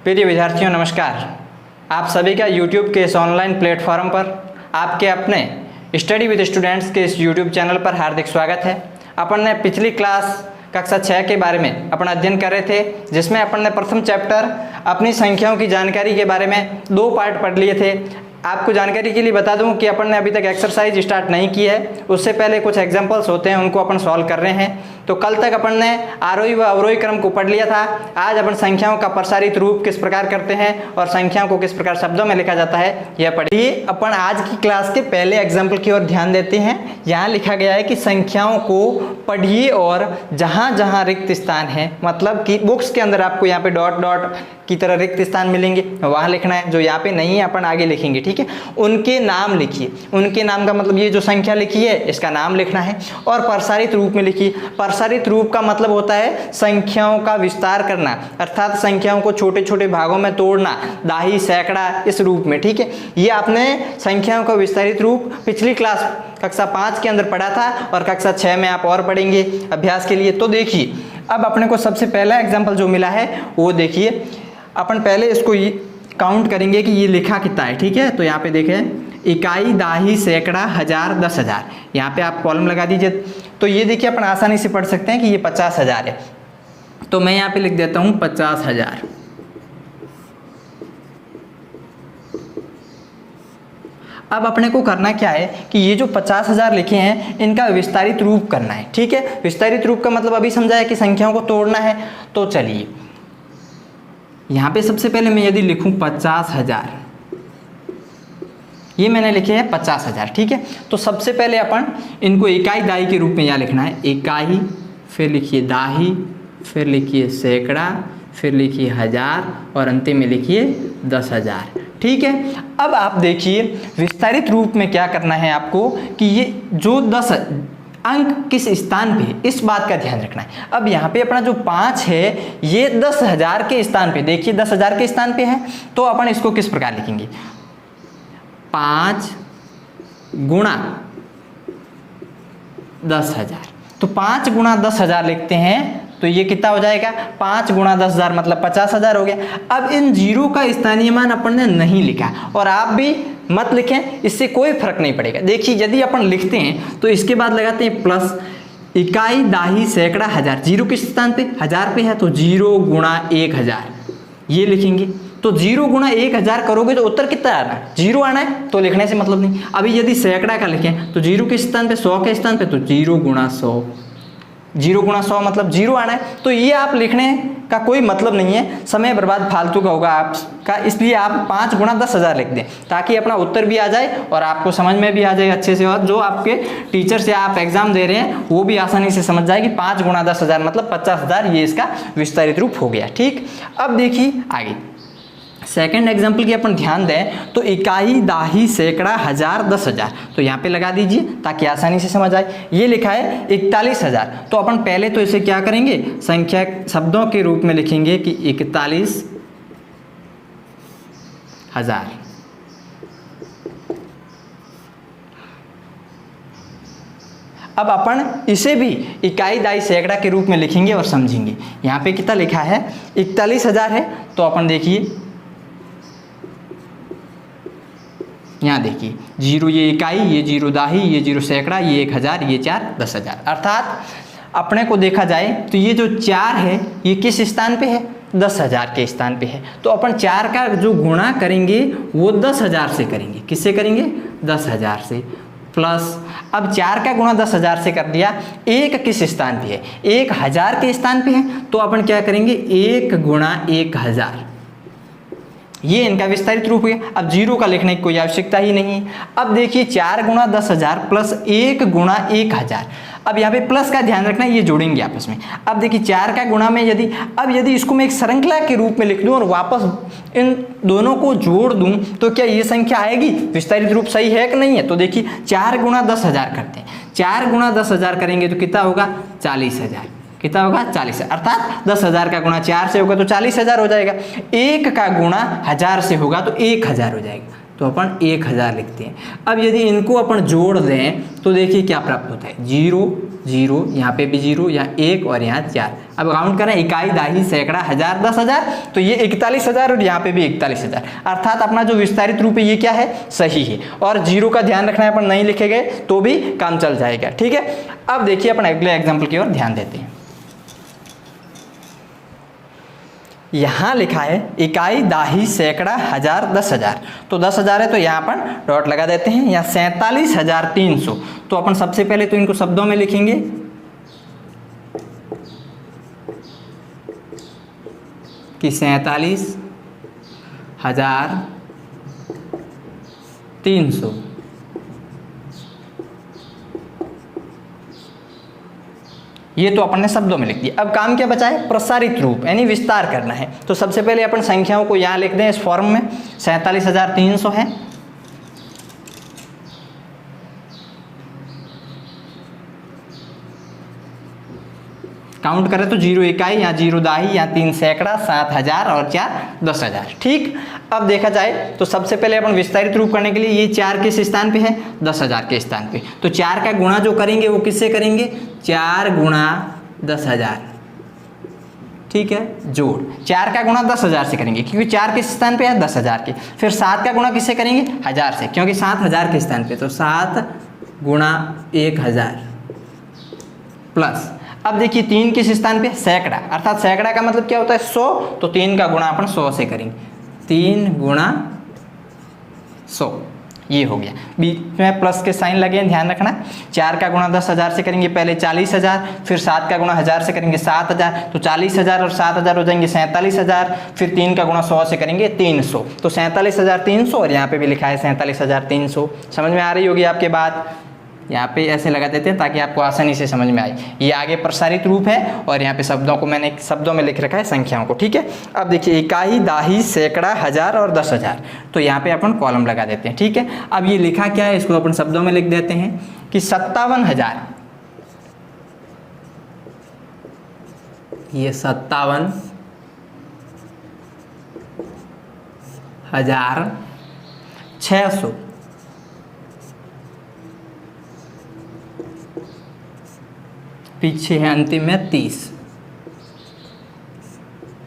प्रिय विद्यार्थियों नमस्कार। आप सभी का YouTube के इस ऑनलाइन प्लेटफॉर्म पर आपके अपने स्टडी विद स्टूडेंट्स के इस YouTube चैनल पर हार्दिक स्वागत है। अपन ने पिछली क्लास कक्षा 6 के बारे में अपना अध्ययन कर रहे थे, जिसमें अपन ने प्रथम चैप्टर अपनी संख्याओं की जानकारी के बारे में 2 पार्ट पढ़ लिए थे। आपको जानकारी के लिए बता दूं कि अपन ने अभी तक एक्सरसाइज स्टार्ट नहीं की है, उससे पहले कुछ एग्जांपल्स होते हैं उनको अपन सॉल्व कर रहे हैं। तो कल तक अपन ने आरोही व अवरोही क्रम को पढ़ लिया था। आज अपन संख्याओं का प्रसारित रूप किस प्रकार करते हैं और संख्याओं को किस प्रकार शब्दों में लिखा जाता है यह पढ़िए। अपन आज की क्लास के पहले एग्जाम्पल की ओर ध्यान देते हैं। यहाँ लिखा गया है कि संख्याओं को पढ़िए और जहाँ जहाँ रिक्त स्थान है, मतलब कि बुक्स के अंदर आपको यहाँ पे डॉट डॉट की तरह रिक्त स्थान मिलेंगे, वहाँ लिखना है। जो यहाँ पे नहीं है अपन आगे लिखेंगे, ठीक है। उनके नाम लिखिए। उनके नाम का मतलब ये जो संख्या लिखी है इसका नाम लिखना है और प्रसारित रूप में लिखिए। प्रसारित रूप का मतलब होता है संख्याओं का विस्तार करना, अर्थात संख्याओं को छोटे छोटे भागों में तोड़ना, दाही सैकड़ा इस रूप में, ठीक है। ये आपने संख्याओं का विस्तारित रूप पिछली क्लास कक्षा 5 के अंदर पढ़ा था और कक्षा 6 में आप और पढ़ेंगे अभ्यास के लिए। तो देखिए अब अपने को सबसे पहला एग्जाम्पल जो मिला है वो देखिए। अपन पहले इसको काउंट करेंगे कि ये लिखा कितना है, ठीक है। तो यहाँ पे देखें इकाई, दाही, सैकड़ा, हजार, 10,000। यहाँ पे आप कॉलम लगा दीजिए। तो ये देखिए अपन आसानी से पढ़ सकते हैं कि ये 50,000 है। तो मैं यहाँ पे लिख देता हूँ 50,000। अब अपने को करना क्या है कि ये जो 50,000 लिखे हैं इनका विस्तारित रूप करना है, ठीक है। विस्तारित रूप का मतलब अभी समझा है कि संख्याओं को तोड़ना है। तो चलिए यहाँ पे सबसे पहले मैं यदि लिखूं 50,000, ये मैंने लिखे हैं 50,000, ठीक है। तो सबसे पहले अपन इनको इकाई दाही के रूप में यहाँ लिखना है। इकाई, फिर लिखिए दाही, फिर लिखिए सैकड़ा, फिर लिखिए हजार और अंतिम में लिखिए 10,000, ठीक है। अब आप देखिए विस्तारित रूप में क्या करना है आपको कि ये जो 10 अंक किस स्थान पे है इस बात का ध्यान रखना है। अब यहाँ पे अपना जो 5 है ये 10,000 के स्थान पे, देखिए 10,000 के स्थान पे है। तो अपन इसको किस प्रकार लिखेंगे, 5 गुणा 10,000। तो 5 गुणा 10,000 लिखते हैं तो ये कितना हो जाएगा, 5 गुणा 10,000 मतलब 50,000 हो गया। अब इन जीरो का स्थानीय मान अपन ने नहीं लिखा और आप भी मत लिखें, इससे कोई फर्क नहीं पड़ेगा। देखिए यदि अपन लिखते हैं तो इसके बाद लगाते हैं प्लस इकाई, दाही, सैकड़ा, हजार। जीरो किस स्थान पे, हजार पे है, तो 0 गुणा 1000 ये लिखेंगे। तो 0 गुणा 1000 करोगे तो उत्तर कितना आना है, 0 आना है। तो लिखने से मतलब नहीं। अभी यदि सैकड़ा का लिखें तो 0 के स्थान पे, 100 के स्थान पे, तो 0 गुणा 100। 0 गुणा 100 मतलब 0 आना है। तो ये आप लिखने का कोई मतलब नहीं है, समय बर्बाद फालतू का होगा आपका। इसलिए आप 5 गुणा 10,000 लिख दें ताकि अपना उत्तर भी आ जाए और आपको समझ में भी आ जाए अच्छे से, और जो आपके टीचर से आप एग्जाम दे रहे हैं वो भी आसानी से समझ जाए कि 5 गुणा 10,000 मतलब 50,000, ये इसका विस्तारित रूप हो गया, ठीक। अब देखिए आगे सेकेंड एग्जाम्पल की अपन ध्यान दें तो इकाई, दाही, सैकड़ा, हजार, 10,000। तो यहाँ पे लगा दीजिए ताकि आसानी से समझ आए। ये लिखा है 41,000। तो अपन पहले तो इसे क्या करेंगे, संख्या शब्दों के रूप में लिखेंगे कि 41,000। अब अपन इसे भी इकाई, दाही, सैकड़ा के रूप में लिखेंगे और समझेंगे। यहाँ पे कितना लिखा है, 41,000 है। तो अपन देखिए यहाँ देखिए 0 ये इकाई, ये 0 दाही, ये 0 सैकड़ा, ये 1000, ये 4 10,000। अर्थात अपने को देखा जाए तो ये जो 4 है ये किस स्थान पे है, 10,000 के स्थान पे है। तो अपन 4 का जो गुणा करेंगे वो 10,000 से करेंगे। किससे करेंगे, 10,000 से। प्लस अब 4 का गुणा 10,000 से कर दिया। 1 किस स्थान पे है, 1000 के स्थान पे है। तो अपन क्या करेंगे, 1 गुणा 1000, ये इनका विस्तारित रूप है। अब 0 का लिखने की कोई आवश्यकता ही नहीं है। अब देखिए 4 गुणा 10,000 प्लस 1 गुणा 1000। अब यहाँ पे प्लस का ध्यान रखना है, ये जोड़ेंगे आपस में। अब देखिए 4 का गुणा में यदि इसको मैं एक श्रृंखला के रूप में लिख दूं और वापस इन दोनों को जोड़ दूं तो क्या ये संख्या आएगी, विस्तारित रूप सही है कि नहीं है। तो देखिए 4 गुणा 10,000 करते हैं। 4 गुणा 10,000 करेंगे तो कितना होगा, 40,000। कितना होगा, 40। अर्थात 10,000 का गुणा 4 से होगा तो 40,000 हो जाएगा। 1 का गुणा 1000 से होगा तो 1000 हो जाएगा। तो अपन 1000 लिखते हैं। अब यदि इनको अपन जोड़ दें तो देखिए क्या प्राप्त होता है, 0 0, यहाँ पे भी 0, यहाँ 1 और यहाँ 4। अब काउंट करें, इकाई, दाही, सैकड़ा, हजार, 10,000, तो ये 41,000 और यहाँ पे भी 41,000। अर्थात अपना जो विस्तारित रूप है ये क्या है, सही है। और 0 का ध्यान रखना है, अपन नहीं लिखे गए तो भी काम चल जाएगा, ठीक है। अब देखिए अपन अगले एग्जाम्पल की ओर ध्यान देते हैं। यहाँ लिखा है इकाई, दाही, सैकड़ा, हजार, 10,000। तो 10,000 है तो यहाँ अपन डॉट लगा देते हैं। यहाँ 47,300, तो अपन सबसे पहले तो इनको शब्दों में लिखेंगे कि 47,300। ये तो अपन ने शब्दों में लिख दिया। अब काम क्या बचा है, प्रसारित रूप यानी विस्तार करना है। तो सबसे पहले अपन संख्याओं को यहाँ लिख दें इस फॉर्म में। 47,300 है, काउंट करें तो 0 इकाई, यहाँ 0 दाही, यहाँ 3 सैकड़ा, 7,000 और 4 10,000, ठीक। अब देखा जाए तो सबसे पहले अपन विस्तारित रूप करने के लिए ये 4 किस स्थान पे है, 10,000 के स्थान पे। तो 4 का गुणा जो करेंगे वो किससे करेंगे, 4 गुणा 10,000, ठीक है, जोड़ 4 का गुणा 10,000 से करेंगे क्योंकि 4 किस स्थान पे है, 10,000 के। फिर 7 का गुणा किससे करेंगे, 1000 से, क्योंकि 7,000 के स्थान पे। तो 7 गुणा 1000 प्लस, अब देखिए 3 किस स्थान पे, सैकड़ा, अर्थात सैकड़ा का मतलब क्या होता है, 100। तो 3 का गुणा अपन 100 से करेंगे, 3 गुणा 100, ये हो गया। बीच में प्लस के साइन लगे हैं, ध्यान रखना। 4 का गुणा 10,000 से करेंगे पहले 40,000, फिर 7 का गुणा 1000 से करेंगे 7,000, तो 40,000 और 7,000 हो जाएंगे 47,000। फिर 3 का गुणा 100 से करेंगे 300, तो 47,300, और यहाँ पे भी लिखा है 47,300। समझ में आ रही होगी आपके बात। यहाँ पे ऐसे लगा देते हैं ताकि आपको आसानी से समझ में आए। ये आगे प्रसारित रूप है और यहाँ पे शब्दों को मैंने शब्दों में लिख रखा है, संख्याओं को, ठीक है। अब देखिए इकाई, दाही, सैकड़ा, हजार और 10,000, तो यहाँ पे अपन कॉलम लगा देते हैं, ठीक है। अब ये लिखा क्या है, इसको अपन शब्दों में लिख देते हैं कि 57,000, ये 57,600, पीछे है अंतिम में 30।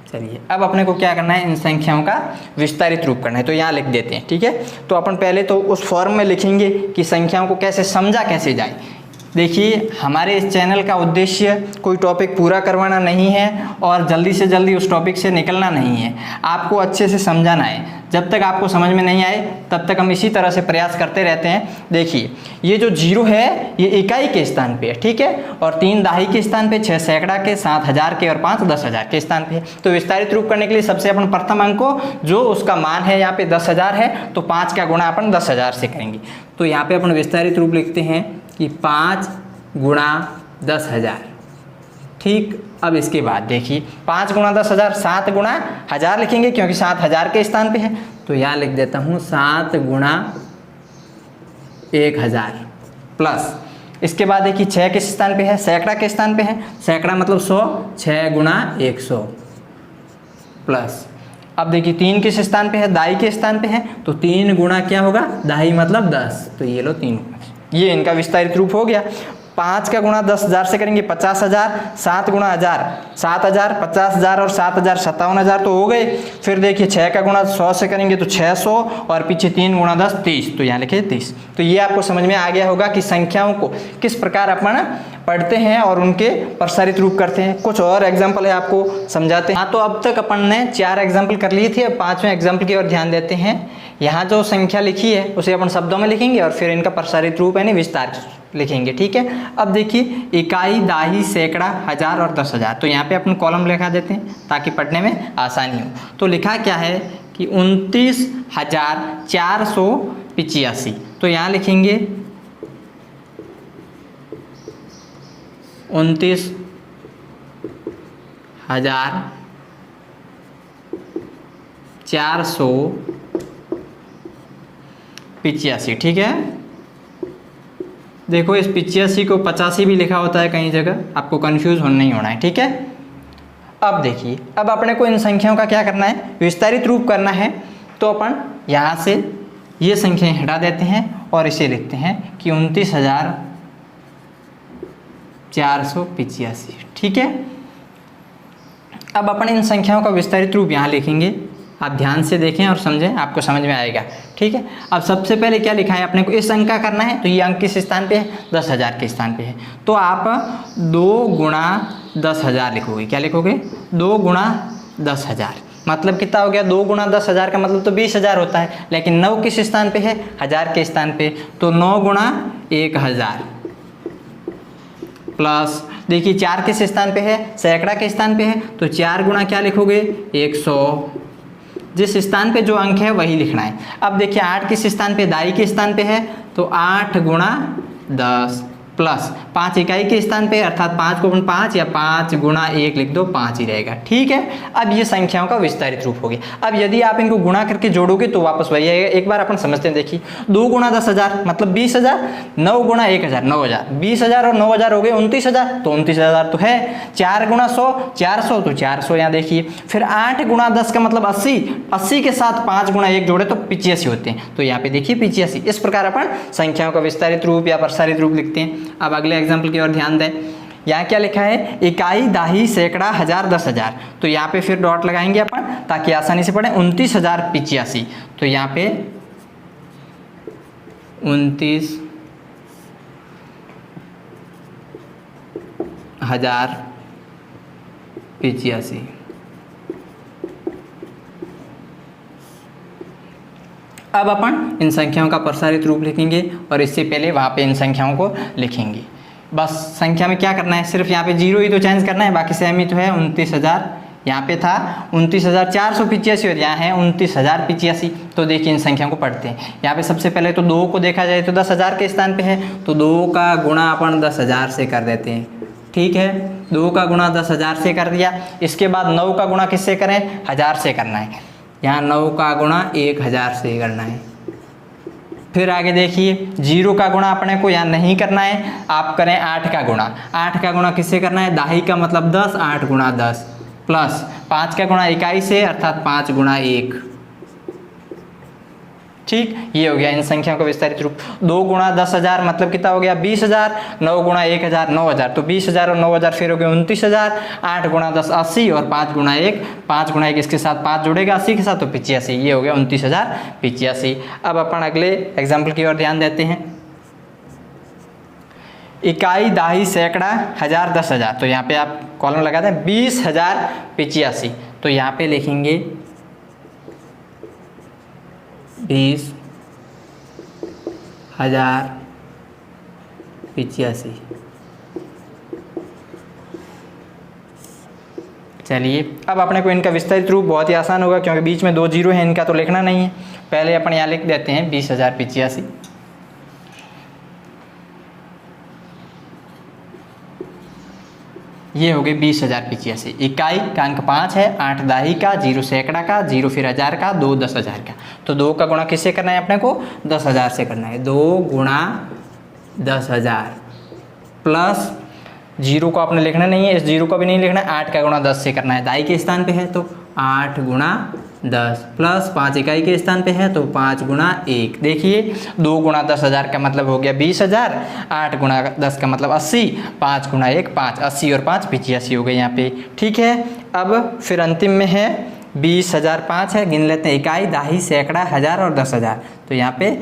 चलिए अब अपने को क्या करना है, इन संख्याओं का विस्तारित रूप करना है, तो यहाँ लिख देते हैं, ठीक है। तो अपन पहले तो उस फॉर्म में लिखेंगे कि संख्याओं को कैसे समझा कैसे जाए। देखिए हमारे इस चैनल का उद्देश्य कोई टॉपिक पूरा करवाना नहीं है और जल्दी से जल्दी उस टॉपिक से निकलना नहीं है, आपको अच्छे से समझाना है। जब तक आपको समझ में नहीं आए तब तक हम इसी तरह से प्रयास करते रहते हैं। देखिए ये जो 0 है ये इकाई के स्थान पे है, ठीक है, और 3 दाही के स्थान पे, 6 सैकड़ा के, 7,000 के और 5 10,000 के स्थान पे। तो विस्तारित रूप करने के लिए सबसे अपन प्रथम अंक को जो उसका मान है यहाँ पे 10,000 है, तो 5 का गुणा अपन 10,000 से करेंगे। तो यहाँ पे अपन विस्तारित रूप लिखते हैं कि 5 गुणा 10,000, ठीक। अब इसके बाद देखिए 5 गुणा 10,000, 7 गुणा 1000 लिखेंगे क्योंकि 7,000 के स्थान पे है, तो यहाँ लिख देता हूँ 7 गुणा 1000 प्लस, इसके बाद देखिए 6 किस स्थान पे है, सैकड़ा के स्थान पे है, सैकड़ा मतलब 100, 6 गुणा 100 प्लस, अब देखिए 3 किस स्थान पे है, दाई के स्थान पे है, तो 3 गुणा क्या होगा, दाई मतलब 10, तो ये लो 3, ये इनका विस्तारित रूप हो गया। 5 का गुणा 10,000 से करेंगे 50,000, 7 गुणा 1000 7,000, 50,000 और 7,000 57,000 तो हो गए। फिर देखिए 6 का गुणा 100 से करेंगे तो 600 और पीछे 3 गुणा 10 30, तो यहाँ लिखिए 30। तो ये आपको समझ में आ गया होगा कि संख्याओं को किस प्रकार अपन पढ़ते हैं और उनके प्रसारित रूप करते हैं। कुछ और एग्जाम्पल है आपको समझाते हैं। हाँ, तो अब तक अपन ने 4 एग्जाम्पल कर लिए थे, अब 5वें एग्जाम्पल की ओर ध्यान देते हैं। यहाँ जो संख्या लिखी है उसे अपन शब्दों में लिखेंगे और फिर इनका प्रसारित रूप यानी विस्तार लिखेंगे, ठीक है। अब देखिए इकाई, दाही, सैकड़ा, हजार और 10,000, तो यहाँ पे अपन कॉलम लिखा देते हैं ताकि पढ़ने में आसानी हो। तो लिखा क्या है कि 29,485, तो यहाँ लिखेंगे 29,485, ठीक है। देखो इस 85 को 85 भी लिखा होता है कई जगह, आपको कंफ्यूज नहीं होना है, ठीक है। अब देखिए अब अपने को इन संख्याओं का क्या करना है, विस्तारित रूप करना है। तो अपन यहाँ से ये संख्याएं हटा देते हैं और इसे लिखते हैं कि 29,485। ठीक है, अब अपन इन संख्याओं का विस्तारित रूप यहाँ लिखेंगे। आप ध्यान से देखें और समझें, आपको समझ में आएगा। ठीक है, अब सबसे पहले क्या लिखा है अपने को, इस अंक का करना है, तो ये अंक किस स्थान पे है, 10,000 के स्थान पे है। तो आप 2 गुणा 10,000 लिखोगे। क्या लिखोगे, 2 गुणा 10,000, मतलब कितना हो गया, 2 गुणा 10,000 का मतलब तो 20,000 होता है, लेकिन 9 किस स्थान पे है, 1000 के स्थान पे, तो 9 गुणा 1000 प्लस, देखिए 4 किस स्थान पे है, सैकड़ा के स्थान पे है, तो 4 गुणा क्या लिखोगे, 100। जिस स्थान पे जो अंक है वही लिखना है। अब देखिए 8 किस स्थान पे, दाई के स्थान पे है, तो 8 गुणा 10 प्लस 5 इकाई के स्थान पे, अर्थात 5 को 5 या 5 गुणा 1 लिख दो, 5 ही रहेगा। ठीक है, अब ये संख्याओं का विस्तारित रूप हो गया। अब यदि आप इनको गुणा करके जोड़ोगे तो वापस वही आएगा। एक बार अपन समझते हैं, देखिए 2 गुणा 10,000 मतलब 20,000, 9 गुणा 1,000 9,000, 20,000 और 9,000 हो गए 29,000, तो 29,000 तो है। 4 गुणा 100 400, तो 400 यहाँ देखिए। फिर 8 गुणा 10 का मतलब 80, 80 के साथ 5 गुणा 1 जोड़े तो 85 होते हैं, तो यहाँ पे देखिए 85। इस प्रकार अपन संख्याओं का विस्तारित रूप या प्रसारित रूप लिखते हैं। अब अगले एग्जाम्पल की ओर ध्यान दें। यहाँ क्या लिखा है, इकाई, दाही, सैकड़ा, 1000, 10,000, तो यहाँ पे फिर डॉट लगाएंगे अपन ताकि आसानी से पढ़ें। 29,085, तो यहाँ पे 29,085। अब अपन इन संख्याओं का प्रसारित रूप लिखेंगे और इससे पहले वहाँ पे इन संख्याओं को लिखेंगे। बस संख्या में क्या करना है, सिर्फ यहाँ पे 0 ही तो चेंज करना है, बाकी सेम ही तो है। 29,000 यहाँ पे था 29,485 और यहाँ है 29,085। तो देखिए इन संख्याओं को पढ़ते हैं। यहाँ पे सबसे पहले तो 2 को देखा जाए तो 10,000 के स्थान पे है, तो 2 का गुणा अपन 10,000 से कर देते हैं। ठीक है, 2 का गुणा 10,000 से कर दिया। इसके बाद 9 का गुणा किससे करें, 1000 से करना है। यहाँ 9 का गुणा 1000 से करना है। फिर आगे देखिए 0 का गुणा अपने को यहाँ नहीं करना है, आप करें 8 का गुणा। 8 का गुणा किससे करना है, दाही का मतलब 10, 8 गुणा 10 प्लस 5 का गुणा इकाई से, अर्थात 5 गुणा 1। ठीक, ये हो गया इन संख्याओं का विस्तारित रूप। 2 गुणा 10,000 मतलब कितना हो गया, 20,000। 9 गुणा 1,000 9,000, तो 20,000 और 9,000 फिर हो गए 29,000। 8 गुणा 10 80 और 5 गुणा 1, 5 गुणा 1 इसके साथ 5 जुड़ेगा 80 के साथ, तो 85। ये हो गया 29,085। अब अपन अगले एग्जाम्पल की ओर ध्यान देते हैं। इकाई, दाही, सैकड़ा, 1000, 10,000, तो यहाँ पे आप कॉलम लगा दें 20,085, तो यहाँ पे लिखेंगे 20,085। चलिए, अब अपने को इनका विस्तारित रूप बहुत ही आसान होगा, क्योंकि बीच में 2 जीरो है, इनका तो लिखना नहीं है। पहले अपन यहाँ लिख देते हैं 20,085। ये हो गए 20,085। इकाई का अंक 5 है, 8 दाही का, 0 सैकड़ा का, 0 फिर 1000 का, 2 10,000 का। तो 2 का गुणा किससे करना है अपने को, 10,000 से करना है। 2 गुणा 10,000 प्लस 0 को आपने लिखना नहीं है, इस 0 को भी नहीं लिखना है। 8 का गुणा 10 से करना है, दाई के स्थान पे है तो 8 गुणा 10 प्लस 5 इकाई के स्थान पे है तो 5 गुणा 1। देखिए 2 गुणा 10,000 का मतलब हो गया 20,000, 8 गुणा 10 का मतलब 80, 5 गुणा 1 5, 80 और 5 85 हो गए यहाँ पे। ठीक है, अब फिर अंतिम में है 20,005 है, गिन लेते हैं। इकाई, दाही, सैकड़ा, 1000 और 10,000, तो यहाँ पे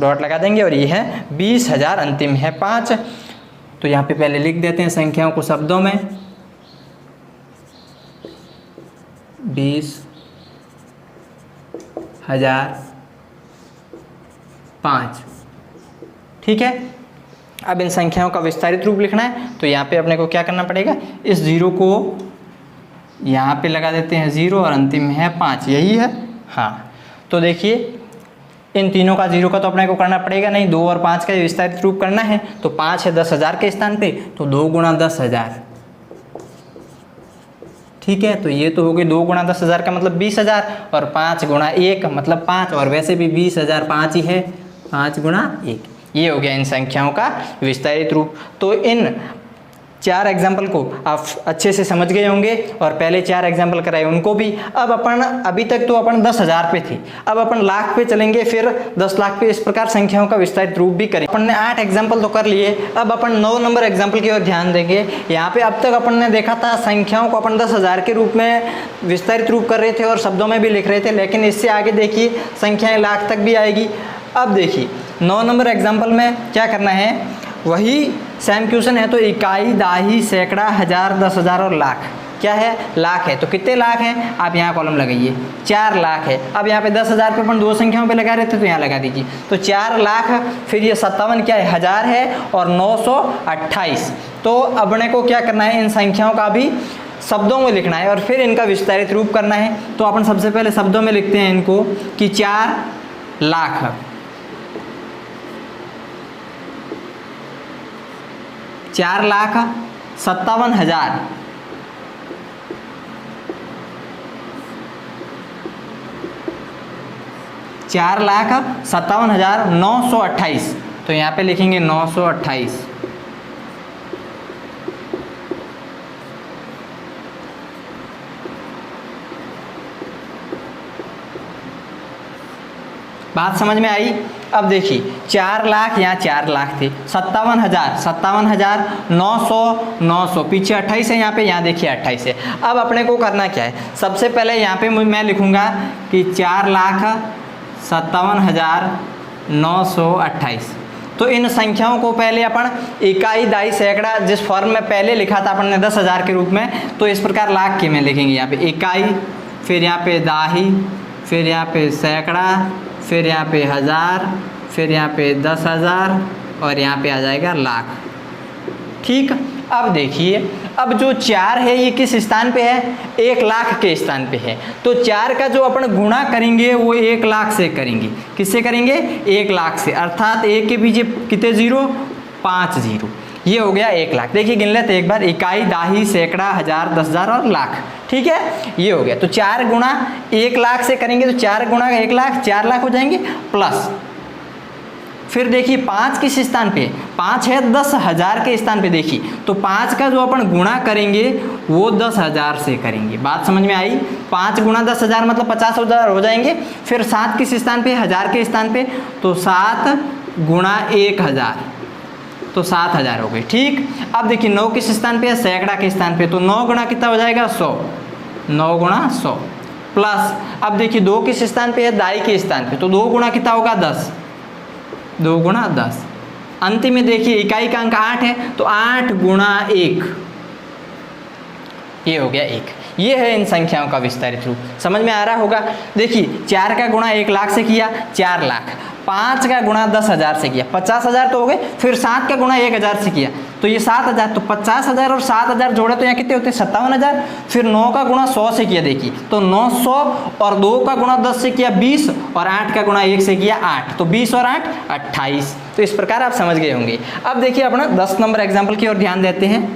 डॉट लगा देंगे और ये है 20,000, अंतिम है 5। तो यहाँ पे पहले लिख देते हैं संख्याओं को शब्दों में। 20,005। ठीक है, अब इन संख्याओं का विस्तारित रूप लिखना है, तो यहाँ पे अपने को क्या करना पड़ेगा, इस 0 को यहाँ पे लगा देते हैं 0 और अंतिम में है 5, यही है। हाँ, तो देखिए इन तीनों का 0 का तो अपने को करना पड़ेगा नहीं, 2 और 5 का विस्तारित रूप करना है। तो 5 है 10,000 के स्थान पे, तो 2 गुणा 10,000। ठीक है, तो ये तो हो गई 2 गुणा 10,000 का मतलब 20,000 और 5 गुणा 1 मतलब 5, और वैसे भी 20,000 5 ही है, 5 गुणा 1। ये हो गया इन संख्याओं का विस्तारित रूप। तो इन 4 एग्जाम्पल को आप अच्छे से समझ गए होंगे और पहले 4 एग्जाम्पल कराए उनको भी। अब अपन अभी तक तो अपन 10,000 पे थे, अब अपन लाख पे चलेंगे, फिर 10 लाख पे, इस प्रकार संख्याओं का विस्तारित रूप भी करें। अपन ने 8 एग्जाम्पल तो कर लिए, अब अपन 9 नंबर एग्जाम्पल की ओर ध्यान देंगे। यहाँ पे अब तक अपन ने देखा था संख्याओं को अपन 10,000 के रूप में विस्तारित रूप कर रहे थे और शब्दों में भी लिख रहे थे, लेकिन इससे आगे देखिए संख्याएँ लाख तक भी आएगी। अब देखिए 9 नंबर एग्जाम्पल में क्या करना है, वही सेम क्वेश्चन है। तो इकाई, दाही, सैकड़ा, हजार, 10,000 और लाख। क्या है? लाख है। तो कितने लाख हैं? आप यहाँ कॉलम लगाइए, 4 लाख है। अब यहाँ पे 10,000 पे अपन 2 संख्याओं पे लगा रहे थे, तो यहाँ लगा दीजिए। तो 4 लाख, फिर ये 57 क्या है? हजार है, और 928। तो अपने को क्या करना है, इन संख्याओं का भी शब्दों में लिखना है और फिर इनका विस्तारित रूप करना है। तो अपन सबसे पहले शब्दों में लिखते हैं इनको कि 4 लाख, 4,57,000, 4,57,928। तो यहाँ पे लिखेंगे 928। बात समझ में आई? अब देखिए 4 लाख, यहाँ 4 लाख थे, 57,000, 900, पीछे 28 है यहाँ पे, यहाँ देखिए 28 है। अब अपने को करना क्या है, सबसे पहले यहाँ पे मैं लिखूँगा कि 4,57,928। तो इन संख्याओं को पहले अपन इकाई, दाई, सैकड़ा जिस फॉर्म में पहले लिखा था अपन ने 10,000 के रूप में, तो इस प्रकार लाख के में लिखेंगे। यहाँ पे इकाई, फिर यहाँ पे दाही, फिर यहाँ पे सैकड़ा, फिर यहाँ पे हजार, फिर यहाँ पे 10,000 और यहाँ पे आ जाएगा लाख। ठीक। अब देखिए, अब जो 4 है ये किस स्थान पे है? 1 लाख के स्थान पे है। तो 4 का जो अपन गुणा करेंगे वो 1 लाख से करेंगे। किससे करेंगे? 1 लाख से, अर्थात 1 के पीछे कितने 0? 5 0। ये हो गया 1 लाख। देखिए गिन लेते एक बार, इकाई, दाही, सैकड़ा, हजार, 10,000 और लाख। ठीक है, ये हो गया। तो 4 गुणा 1 लाख से करेंगे तो 4 गुणा 1 लाख 4 लाख हो जाएंगे, प्लस फिर देखिए 5 किस स्थान पे? 5 है 10,000 के स्थान पे। देखिए तो 5 का जो अपन गुणा करेंगे वो 10,000 से करेंगे। बात समझ में आई? 5 गुणा 10,000 मतलब 50,000 हो जाएंगे। फिर 7 किस स्थान पे? 1000 के स्थान पे। तो 7 गुणा 1,000 तो 7,000 हो गई। ठीक। अब देखिए 9 किस स्थान पे है? सैकड़ा के स्थान पे। तो 9 गुणा कितना हो जाएगा? 100। 9 गुणा 100 प्लस, अब देखिए 2 किस स्थान पे है? दाई के स्थान पे। तो 2 गुणा कितना होगा? 10। 2 गुणा 10। अंतिम में देखिए इकाई का अंक 8 है, तो 8 गुणा 1, ये हो गया 1। ये है इन संख्याओं का विस्तारित रूप। समझ में आ रहा होगा? देखिए 4 का गुणा 1 लाख से किया, 4 लाख। 5 का गुणा 10,000 से किया, 50,000 तो हो गए। फिर 7 का गुणा 1,000 से किया तो ये 7,000। तो 50,000 और 7,000 जोड़े तो यहाँ कितने होते हैं? 57,000। फिर 9 का गुणा 100 से किया, देखिए तो 900, और 2 का गुणा 10 से किया 20, और 8 का गुणा 1 से किया 8। तो 20 और 8 28। तो इस प्रकार आप समझ गए होंगे। अब देखिए अपना 10 नंबर एग्जाम्पल की ओर ध्यान देते हैं।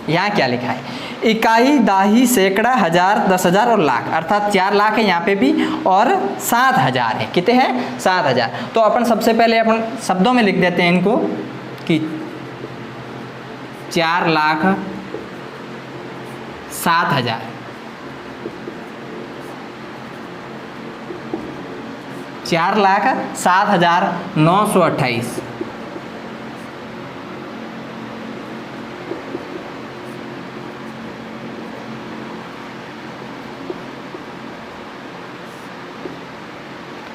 यहाँ क्या लिखा है? इकाई, दाही, सैकड़ा, हजार, 10,000 और लाख, अर्थात 4 लाख है यहाँ पे भी और 7,000 है। कितने हैं? 7,000। तो अपन सबसे पहले अपन शब्दों में लिख देते हैं इनको कि 4 लाख 7,000, 4,07,928।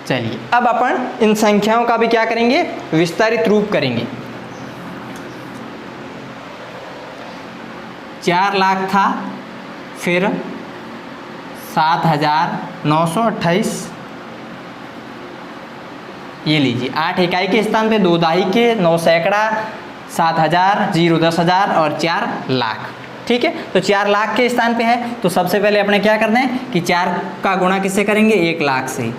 चलिए अब अपन इन संख्याओं का भी क्या करेंगे? विस्तारित रूप करेंगे। 4 लाख था, फिर 7,928, ये लीजिए 8 इकाई के स्थान पे, 2 दाही के, 9 सैकड़ा, 7,000, 0 10,000 और 4 लाख। ठीक है, तो 4 लाख के स्थान पे है। तो सबसे पहले अपने क्या करना है कि 4 का गुणा किससे करेंगे? 1 लाख से।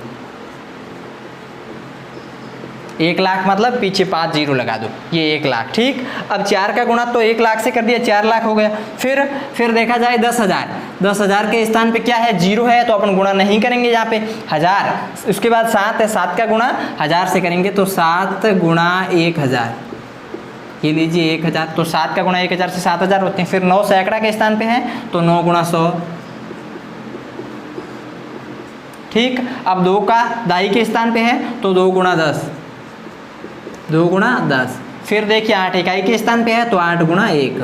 1 लाख मतलब पीछे 5 0 लगा दो, ये 1 लाख। ठीक। अब 4 का गुणा तो 1 लाख से कर दिया, 4 लाख हो गया। फिर देखा जाए 10,000, 10,000 के स्थान पे क्या है? 0 है, तो अपन गुणा नहीं करेंगे यहाँ पे। 1000, उसके बाद 7 है, 7 का गुणा 1000 से करेंगे, तो 7 गुणा 1,000, ये लीजिए 1000, तो 7 का गुणा 1000 से 7000 होते हैं। फिर 9 सैकड़ा के स्थान पे है तो 9 गुणा 100। ठीक, अब 2 का दाई के स्थान पे है तो 2 गुणा 10, 2 गुणा 10। फिर देखिए 8 इकाई के स्थान पे है तो 8 गुणा 1।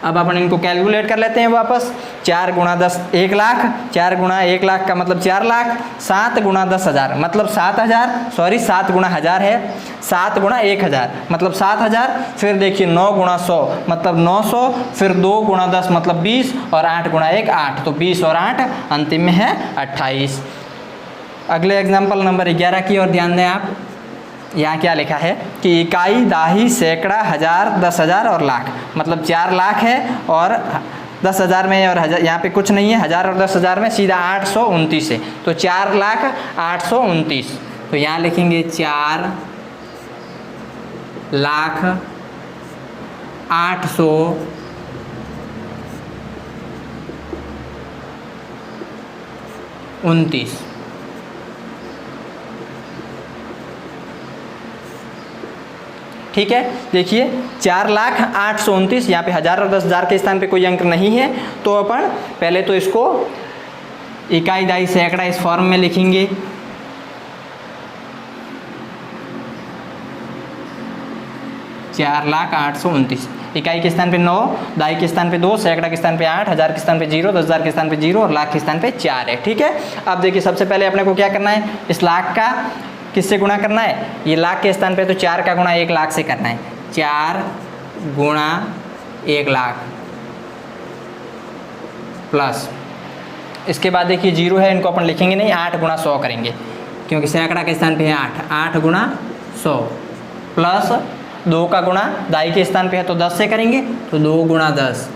अब अपन इनको कैलकुलेट कर लेते हैं वापस। 4 गुणा 10 1 लाख, 4 गुणा 1 लाख का मतलब 4 लाख, 7 गुणा 10,000 मतलब 7000, सॉरी 7 गुणा 1000 है, 7 गुणा 1000 मतलब 7000। फिर देखिए 9 गुणा 100 मतलब 900, फिर 2 गुणा 10 मतलब 20 और 8 गुणा 1 8, तो 20 और 8 अंतिम में है 28। अगले एग्जाम्पल नंबर 11 की ओर ध्यान दें आप। यहाँ क्या लिखा है कि इकाई, दाही, सैकड़ा, हजार, 10,000 और लाख, मतलब 4 लाख है और 10,000 में और हजार यहाँ पे कुछ नहीं है, 1000 और 10,000 में सीधा 829 है, तो 4,0829। तो यहाँ लिखेंगे 4,0829। ठीक है, देखिए 4,0829, यहाँ पे 1000 और 10,000 के स्थान पे कोई अंक नहीं है, तो अपन पहले तो इसको इकाई, दाई, सैकड़ा इस फॉर्म में लिखेंगे। चार लाख 829, इकाई के स्थान पे 9, दाई के स्थान पे 2, सैकड़ा के स्थान पे 8, 1000 के स्थान पे 0, 10,000 के स्थान पे 0 और लाख के स्थान पे 4 है। ठीक है, अब देखिए सबसे पहले अपने को क्या करना है, इस लाख का किससे गुणा करना है, ये लाख के स्थान पे तो 4 का गुणा 1 लाख से करना है, 4 गुणा 1 लाख प्लस, इसके बाद देखिए 0 है, इनको अपन लिखेंगे नहीं, 8 गुणा 100 करेंगे क्योंकि सैकड़ा के स्थान पे है 8, 8 गुणा 100 प्लस 2 का गुणा दाई के स्थान पे है तो 10 से करेंगे तो 2 गुणा 10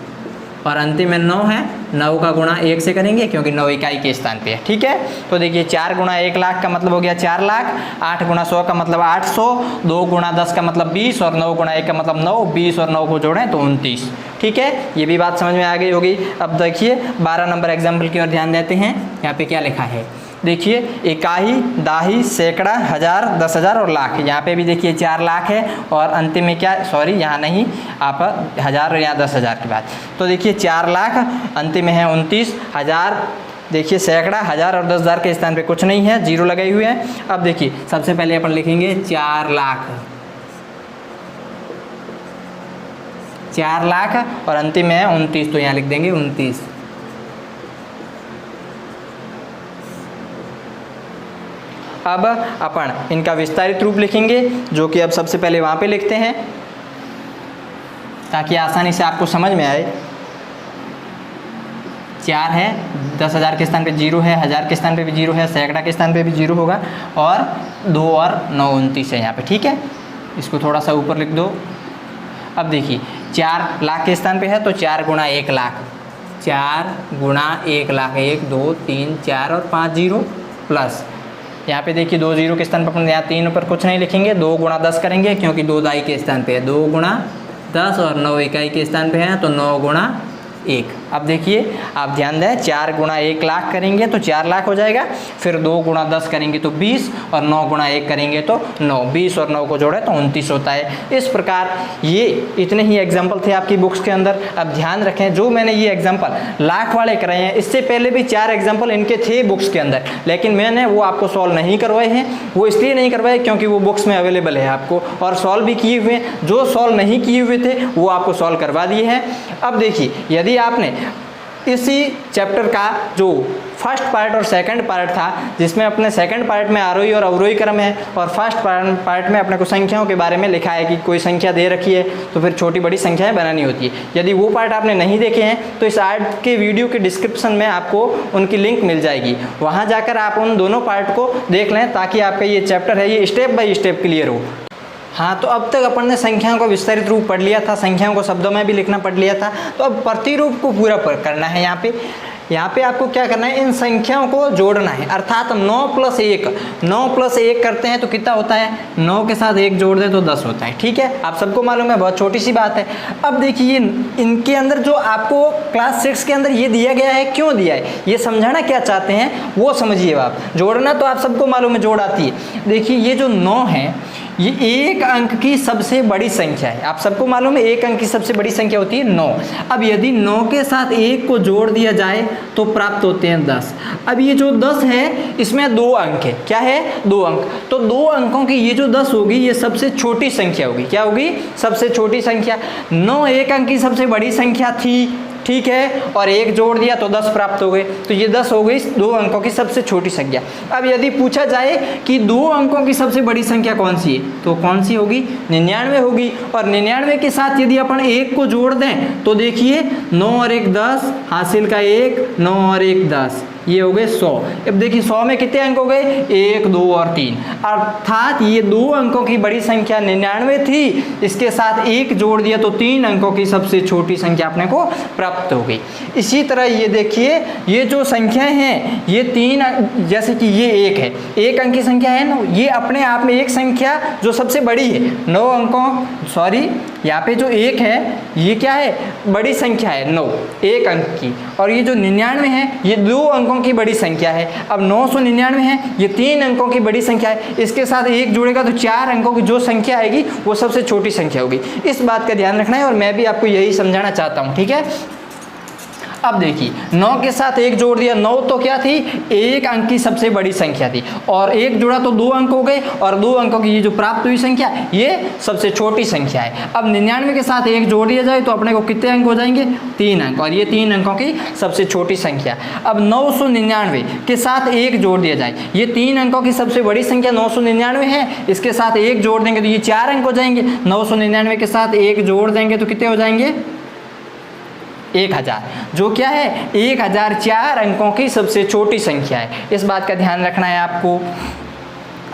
और अंतिम में 9 है, 9 का गुणा 1 से करेंगे क्योंकि 9 इकाई के स्थान पे है। ठीक है, तो देखिए 4 गुणा 1 लाख का मतलब हो गया 4 लाख, 8 गुणा 100 का मतलब 800, 2 गुणा 10 का मतलब 20 और 9 गुणा 1 का मतलब 9, 20 और 9 को जोड़ें तो 29। ठीक है, ये भी बात समझ में आ गई होगी। अब देखिए 12 नंबर एग्जाम्पल की ओर ध्यान देते हैं। यहाँ पे क्या लिखा है, देखिए इकाई, दाही, सैकड़ा, हजार, 10,000 और लाख, यहाँ पे भी देखिए 4 लाख है और अंतिम में क्या, सॉरी यहाँ नहीं, आप 1000 या 10,000 की बात, तो देखिए 4 लाख, अंतिम में है 29 हजार। देखिए सैकड़ा, 1000 और 10,000 के स्थान पे कुछ नहीं है, 0 लगाई हुई है। अब देखिए सबसे पहले अपन लिखेंगे 4 लाख, 4 लाख और अंतिम में है 29, तो यहाँ लिख देंगे 29। अब अपन इनका विस्तारित रूप लिखेंगे, जो कि अब सबसे पहले वहाँ पे लिखते हैं ताकि आसानी से आपको समझ में आए। 4 है, 10,000 के स्थान पे 0 है, 1000 के स्थान पे भी 0 है, सैकड़ा के स्थान पे भी 0 होगा और 2 और 9 29 है यहाँ पे। ठीक है, इसको थोड़ा सा ऊपर लिख दो। अब देखिए 4 लाख के स्थान पे है तो 4 गुणा 1 लाख, 4 गुणा 1 लाख, 1 2 3 4 और 5 0 प्लस, यहाँ पे देखिए 2 0 के स्थान पर अपन यहाँ 3 पर कुछ नहीं लिखेंगे, 2 गुणा 10 करेंगे क्योंकि 2 दाई के स्थान पे है, 2 गुणा 10 और 9 इकाई के स्थान पे है तो 9 गुणा 1। अब देखिए आप ध्यान दें, 4 गुणा 1 लाख करेंगे तो 4 लाख हो जाएगा, फिर 2 गुणा 10 करेंगे तो 20 और 9 गुणा 1 करेंगे तो 9, 20 और 9 को जोड़े तो 29 होता है। इस प्रकार ये इतने ही एग्जाम्पल थे आपकी बुक्स के अंदर। अब ध्यान रखें, जो मैंने ये एग्जाम्पल लाख वाले कराए हैं, इससे पहले भी 4 एग्जाम्पल इनके थे बुक्स के अंदर, लेकिन मैंने वो आपको सॉल्व नहीं करवाए हैं। वो इसलिए नहीं करवाए क्योंकि वो बुक्स में अवेलेबल है आपको, और सॉल्व भी किए हुए हैं। जो सॉल्व नहीं किए हुए थे वो आपको सॉल्व करवा दिए हैं। अब देखिए, यदि आपने इसी चैप्टर का जो फर्स्ट पार्ट और सेकंड पार्ट था, जिसमें अपने सेकंड पार्ट में आरोही और अवरोही क्रम है और फर्स्ट पार्ट में अपने को संख्याओं के बारे में लिखा है कि कोई संख्या दे रखी है तो फिर छोटी बड़ी संख्याएं बनानी होती है। यदि वो पार्ट आपने नहीं देखे हैं तो इस आज के वीडियो के डिस्क्रिप्शन में आपको उनकी लिंक मिल जाएगी, वहाँ जाकर आप उन दोनों पार्ट को देख लें ताकि आपका ये चैप्टर है ये स्टेप बाय स्टेप क्लियर हो। हाँ, तो अब तक अपन ने संख्याओं का विस्तारित रूप पढ़ लिया था, संख्याओं को शब्दों में भी लिखना पढ़ लिया था। तो अब प्रतिरूप को पूरा करना है। यहाँ पे आपको क्या करना है, इन संख्याओं को जोड़ना है, अर्थात 9 + 1, 9 + 1 करते हैं तो कितना होता है, 9 के साथ 1 जोड़ दें तो 10 होता है। ठीक है, आप सबको मालूम है, बहुत छोटी सी बात है। अब देखिए इनके अंदर जो आपको क्लास 6 के अंदर ये दिया गया है, क्यों दिया है, ये समझाना क्या चाहते हैं वो समझिए आप। जोड़ना तो आप सबको मालूम है, जोड़ आती है। देखिए ये जो 9 है, ये एक अंक की सबसे बड़ी संख्या है। आप सबको मालूम है एक अंक की सबसे बड़ी संख्या होती है 9। अब यदि 9 के साथ 1 को जोड़ दिया जाए तो प्राप्त होते हैं 10। अब ये जो 10 है इसमें 2 अंक है। क्या है? 2 अंक। तो 2 अंकों की ये जो 10 होगी ये सबसे छोटी संख्या होगी। क्या होगी? सबसे छोटी संख्या। 9 एक अंक की सबसे बड़ी संख्या थी, ठीक है, और 1 जोड़ दिया तो 10 प्राप्त हो गए। तो ये 10 हो गई 2 अंकों की सबसे छोटी संख्या। अब यदि पूछा जाए कि 2 अंकों की सबसे बड़ी संख्या कौन सी है, तो कौन सी होगी? 99 होगी। और 99 के साथ यदि अपन 1 को जोड़ दें तो देखिए 9 और 1 10, हासिल का 1, 9 और 1 10, ये हो गए 100। अब देखिए 100 में कितने अंक हो गए? 1 2 और 3, अर्थात ये 2 अंकों की बड़ी संख्या 99 थी, इसके साथ 1 जोड़ दिया तो 3 अंकों की सबसे छोटी संख्या अपने को प्राप्त हो गई। इसी तरह ये देखिए ये जो संख्याएं हैं ये 3, जैसे कि ये 1 है, 1 अंक की संख्या है ना, ये अपने आप में एक संख्या जो सबसे बड़ी है 9 अंकों, सॉरी यहाँ पे जो 1 है ये क्या है? बड़ी संख्या है 9, 1 अंक की। और ये जो 99 है ये 2 अंकों की बड़ी संख्या है। अब 999 है ये 3 अंकों की बड़ी संख्या है, इसके साथ 1 जुड़ेगा तो 4 अंकों की जो संख्या आएगी वो सबसे छोटी संख्या होगी। इस बात का ध्यान रखना है और मैं भी आपको यही समझाना चाहता हूँ, ठीक है। अब देखिए 9 के साथ 1 जोड़ दिया, 9 तो क्या थी? 1 अंक की सबसे बड़ी संख्या थी, और 1 जुड़ा तो 2 अंक हो गए, और 2 अंकों की ये जो प्राप्त हुई संख्या ये सबसे छोटी संख्या है। अब 99 के साथ 1 जोड़ दिया जाए तो अपने को कितने अंक हो जाएंगे? 3 अंक, और ये 3 अंकों की सबसे छोटी संख्या। अब 999 के साथ 1 जोड़ दिया जाए, ये 3 अंकों की सबसे बड़ी संख्या 999 है, इसके साथ 1 जोड़ देंगे तो ये 4 अंक हो जाएंगे। 999 के साथ 1 जोड़ देंगे तो कितने हो जाएंगे? 1000, जो क्या है? 1000 4 अंकों की सबसे छोटी संख्या है। इस बात का ध्यान रखना है आपको।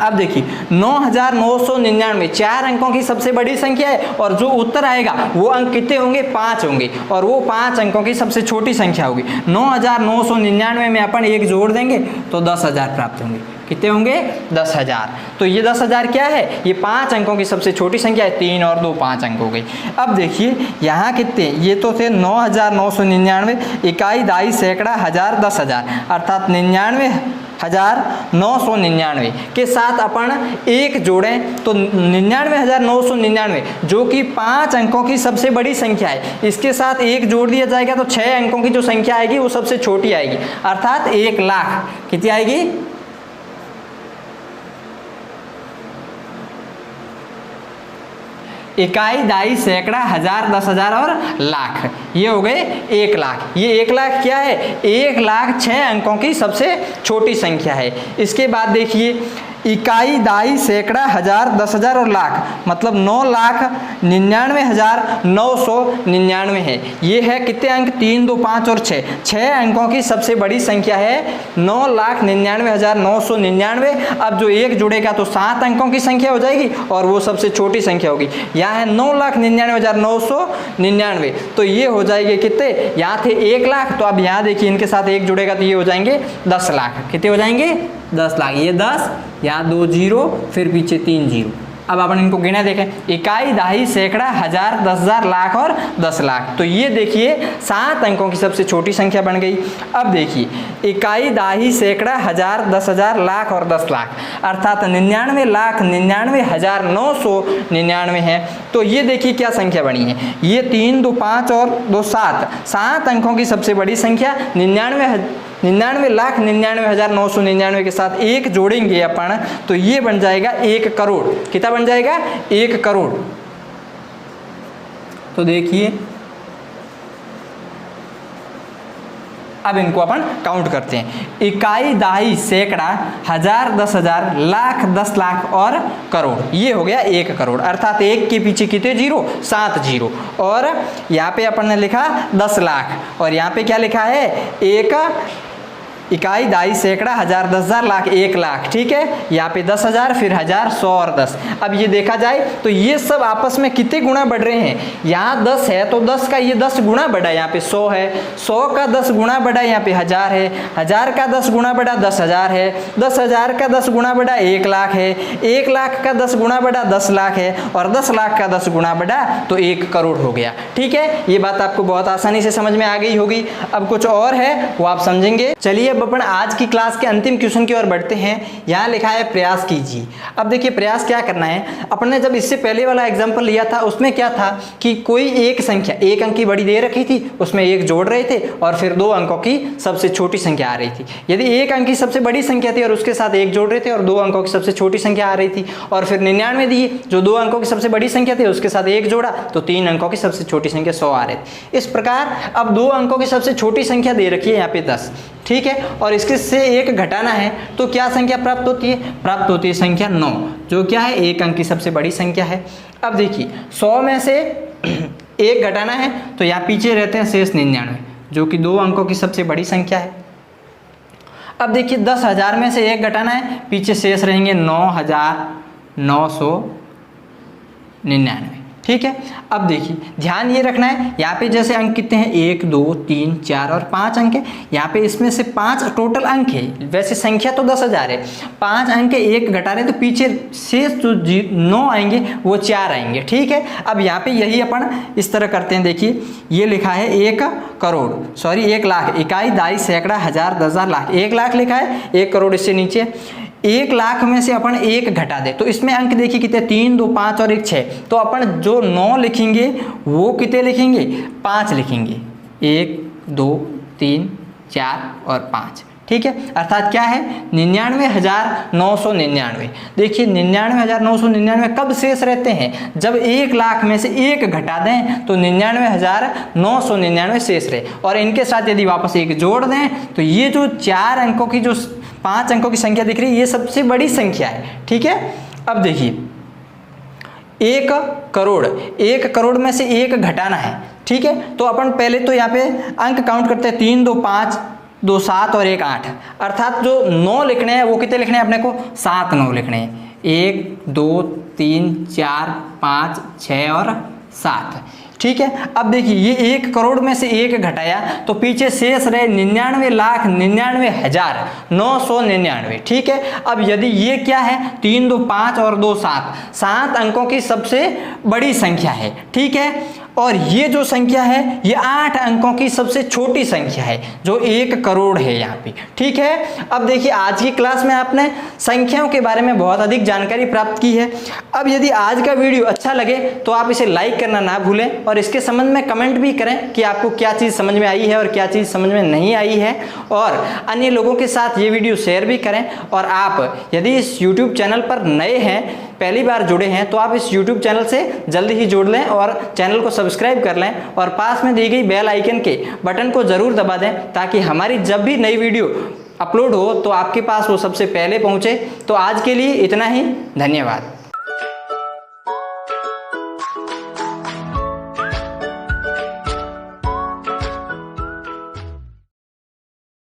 अब देखिए 9999 4 अंकों की सबसे बड़ी संख्या है, और जो उत्तर आएगा वो अंक कितने होंगे? 5 होंगे, और वो 5 अंकों की सबसे छोटी संख्या होगी। 9999 में अपन 1 जोड़ देंगे तो 10,000 प्राप्त होंगे। कितने होंगे? 10,000। तो ये 10,000 क्या है? ये 5 अंकों की सबसे छोटी संख्या है। 3 और 2 5 अंक हो गई। अब देखिए यहाँ कितने, ये तो थे 9999, इकाई, दाई, सैकड़ा, हजार, 10,000, अर्थात 99,999 के साथ अपन 1 जोड़ें तो 99,999 जो कि 5 अंकों की सबसे बड़ी संख्या है, इसके साथ 1 जोड़ दिया जाएगा तो 6 अंकों की जो संख्या आएगी वो सबसे छोटी आएगी, अर्थात 1 लाख। कितनी आएगी? इकाई, दाई, सैकड़ा, हजार, 10,000 और लाख, ये हो गए 1 लाख। ये 1 लाख क्या है? 1 लाख 6 अंकों की सबसे छोटी संख्या है। इसके बाद देखिए इकाई, दाई, सैकड़ा, हजार, 10,000 और लाख, मतलब 9,99,999 है। ये है कितने अंक? 3 2 5 और 6, 6 अंकों की सबसे बड़ी संख्या है 9,99,999। अब जो 1 जुड़ेगा तो 7 अंकों की संख्या हो जाएगी, और वो सबसे छोटी संख्या होगी। यहाँ है 9,99,999, तो ये हो जाएंगे कितने? यहाँ थे 1 लाख, तो अब यहाँ देखिए इनके साथ 1 जुड़ेगा तो ये हो जाएंगे 10 लाख। कितने हो जाएंगे? 10 लाख। ये 10, यहाँ 2 जीरो, फिर पीछे 3 जीरो। अब अपन इनको गिना देखें, इकाई, दाई, सैकड़ा, हजार, 10,000, लाख और 10 लाख। तो ये देखिए 7 अंकों की सबसे छोटी संख्या बन गई। अब देखिए इकाई, दाई, सैकड़ा, हजार, 10,000, लाख और 10 लाख, अर्थात 99,99,999 है। तो ये देखिए क्या संख्या बनी है? ये 3 2 5 और 2 7, 7 अंकों की सबसे बड़ी संख्या 99,99,999 के साथ 1 जोड़ेंगे अपन तो ये बन जाएगा 1 करोड़। कितना बन जाएगा? 1 करोड़। तो देखिए अब इनको अपन काउंट करते हैं। इकाई, दाई, सैकड़ा, हजार, 10,000, लाख, 10 लाख और करोड़, ये हो गया 1 करोड़। अर्थात 1 के पीछे कितने जीरो? 7 जीरो। और यहाँ पे अपन ने लिखा 10 लाख, और यहाँ पे क्या लिखा है? 1 इकाई, दाई, सैकड़ा, हजार, 10,000, लाख, 1 लाख। ठीक है, यहाँ पे 10,000, फिर 1000, 100 और 10। अब ये देखा जाए तो ये सब आपस में कितने गुना बढ़ रहे हैं? यहाँ 10 है तो 10 का ये 10 गुना बढ़ा, यहाँ पे 100 है, 100 का 10 गुना बढ़ा, यहाँ पे 1000 है, 1000 का 10 गुना बढ़ा 10,000 है, 10,000 का 10 गुना बढ़ा 1 लाख है, 1 लाख का 10 गुना बढ़ा 10 लाख है, और 10 लाख का 10 गुना बढ़ा तो 1 करोड़ हो गया। ठीक है, ये बात आपको बहुत आसानी से समझ में आ गई होगी। अब कुछ और है वो आप समझेंगे। चलिए अब अपन आज की क्लास के अंतिम क्वेश्चन की ओर बढ़ते हैं। यहाँ लिखा है प्रयास कीजिए। अब देखिए प्रयास क्या करना है, अपन ने जब इससे पहले वाला एग्जाम्पल लिया था उसमें क्या था कि कोई एक संख्या एक अंक की बड़ी दे रखी थी, उसमें एक जोड़ रहे थे और फिर 2 अंकों की सबसे छोटी संख्या आ रही थी। यदि एक अंक की सबसे बड़ी संख्या थी और उसके साथ एक जोड़ रहे थे और 2 अंकों की सबसे छोटी संख्या आ रही थी, और फिर 99 दी जो 2 अंकों की सबसे बड़ी संख्या थी उसके साथ एक जोड़ा तो 3 अंकों की सबसे छोटी संख्या 100 आ रही थी। इस प्रकार अब 2 अंकों की सबसे छोटी संख्या दे रखी है यहाँ पे 10, ठीक है, और इसके से एक घटाना है तो क्या संख्या प्राप्त होती है? प्राप्त होती है संख्या 9, जो क्या है एक अंक की सबसे बड़ी संख्या है। अब देखिए 100 में से एक घटाना है तो यहाँ पीछे रहते हैं शेष 99, जो कि 2 अंकों की सबसे बड़ी संख्या है। अब देखिए 10,000 में से एक घटाना है, पीछे शेष रहेंगे 9,999, ठीक है। अब देखिए ध्यान ये रखना है, यहाँ पे जैसे अंक कितने हैं 1 2 3 4 और 5 अंक है, यहाँ पे इसमें से 5 टोटल अंक है, वैसे संख्या तो 10,000 है, 5 अंक एक घटा रहे तो पीछे शेष जो 9 आएंगे वो 4 आएंगे, ठीक है। अब यहाँ पे यही अपन इस तरह करते हैं। देखिए ये लिखा है 1 लाख, इकाई, दाई, सैकड़ा, हजार, 10,000, लाख। 1 लाख लिखा है, 1 करोड़ इससे नीचे। 1 लाख में से अपन 1 घटा दे तो इसमें अंक देखिए कितने 3 2 5 और 1 6, तो अपन जो 9 लिखेंगे वो कितने लिखेंगे 5 लिखेंगे, 1 2 3 4 और 5, ठीक है। अर्थात क्या है 99,999। देखिए 99,999 कब शेष रहते हैं? जब 1 लाख में से 1 घटा दें तो 99,999 शेष रहे, और इनके साथ यदि वापस 1 जोड़ दें तो ये जो 4 अंकों की जो 5 अंकों की संख्या दिख रही है ये सबसे बड़ी संख्या है, ठीक है। अब देखिए 1 करोड़ में से 1 घटाना है, ठीक है। तो अपन पहले तो यहाँ पे अंक काउंट करते हैं, 3 2 5 2 7 और 1 8, अर्थात जो 9 लिखने हैं वो कितने लिखने हैं अपने को 7 9 लिखने हैं, 1 2 3 4 5 6 और 7, ठीक है। अब देखिए ये 1 करोड़ में से 1 घटाया तो पीछे शेष रहे 99,99,999, ठीक है। अब यदि ये क्या है 3 2 5 और 2 7 अंकों की सबसे बड़ी संख्या है, ठीक है, और ये जो संख्या है ये 8 अंकों की सबसे छोटी संख्या है जो 1 करोड़ है यहाँ पे, ठीक है। अब देखिए आज की क्लास में आपने संख्याओं के बारे में बहुत अधिक जानकारी प्राप्त की है। अब यदि आज का वीडियो अच्छा लगे तो आप इसे लाइक करना ना भूलें और इसके संबंध में कमेंट भी करें कि आपको क्या चीज़ समझ में आई है और क्या चीज़ समझ में नहीं आई है, और अन्य लोगों के साथ ये वीडियो शेयर भी करें। और आप यदि इस YouTube चैनल पर नए हैं, पहली बार जुड़े हैं, तो आप इस YouTube चैनल से जल्दी ही जुड़ लें और चैनल को सब्सक्राइब कर लें और पास में दी गई बेल आइकन के बटन को ज़रूर दबा दें ताकि हमारी जब भी नई वीडियो अपलोड हो तो आपके पास वो सबसे पहले पहुंचे। तो आज के लिए इतना ही, धन्यवाद।